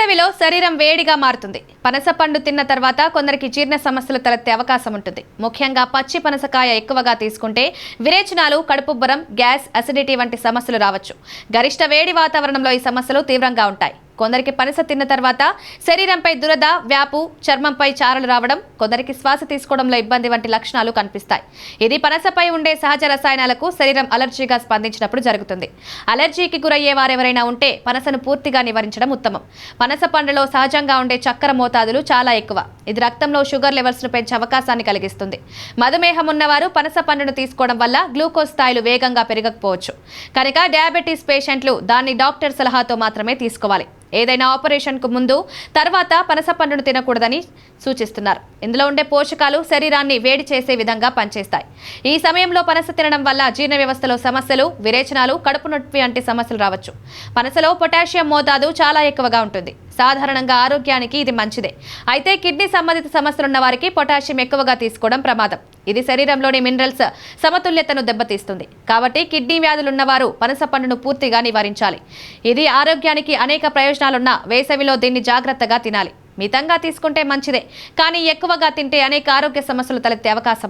వేసవిలో శరీరం వేడిగా మారుతుంది. పనస పండు తిన్న తర్వాత కొందరికి జీర్ణ సమస్యలు తలెత్తే అవకాశం ఉంటుంది. ముఖ్యంగా పచ్చి పనసకాయ ఎక్కువగా తీసుకుంటే విరేచనాలు, కడుపుబ్బరం, గ్యాస్, అసిడిటీ వంటి సమస్యలు రావచ్చు. గరిష్ట వేడి వాతావరణంలో ఈ సమస్యలు తీవ్రంగా ఉంటాయి. కొందరికి పనస తిన్న తర్వాత శరీరంపై దురద, వ్యాపు, చర్మంపై చారలు రావడం, కొందరికి శ్వాస తీసుకోవడంలో ఇబ్బంది వంటి లక్షణాలు కనిపిస్తాయి. ఇది పనసపై ఉండే సహజ రసాయనాలకు శరీరం అలర్జీగా స్పందించినప్పుడు జరుగుతుంది. అలర్జీకి గురయ్యే వారెవరైనా ఉంటే పనసను పూర్తిగా నివారించడం ఉత్తమం. పనస పండులో సహజంగా ఉండే చక్కెర మోతాదులు చాలా ఎక్కువ. ఇది రక్తంలో షుగర్ లెవెల్స్ ను పెంచే అవకాశాన్ని కలిగిస్తుంది. మధుమేహం ఉన్నవారు పనస పండును తీసుకోవడం వల్ల గ్లూకోజ్ స్థాయిలు వేగంగా పెరగకపోవచ్చు. కనుక డయాబెటీస్ పేషెంట్లు దాన్ని డాక్టర్ సలహాతో మాత్రమే తీసుకోవాలి. ఏదైనా ఆపరేషన్ కు ముందు, తర్వాత పనస పండును తినకూడదని సూచిస్తున్నారు. ఇందులో ఉండే పోషకాలు శరీరాన్ని వేడి చేసే విధంగా పనిచేస్తాయి. ఈ సమయంలో పనస తినడం వల్ల జీర్ణ వ్యవస్థలో సమస్యలు, విరేచనాలు, కడుపు నొప్పి వంటి సమస్యలు రావచ్చు. పనసలో పొటాషియం మోతాదు చాలా ఎక్కువగా ఉంటుంది. సాధారణంగా ఆరోగ్యానికి ఇది మంచిదే. అయితే కిడ్నీ సంబంధిత సమస్యలున్న వారికి పొటాషియం ఎక్కువగా తీసుకోవడం ప్రమాదం. ఇది శరీరంలోని మినరల్స్ సమతుల్యతను దెబ్బతీస్తుంది. కాబట్టి కిడ్నీ వ్యాధులున్నవారు పనస పండును పూర్తిగా నివారించాలి. ఇది ఆరోగ్యానికి అనేక ప్రయోజనాలున్న వేసవిలో దీన్ని జాగ్రత్తగా తినాలి. మితంగా తీసుకుంటే మంచిదే, కానీ ఎక్కువగా తింటే అనేక ఆరోగ్య సమస్యలు తలెత్తే అవకాశం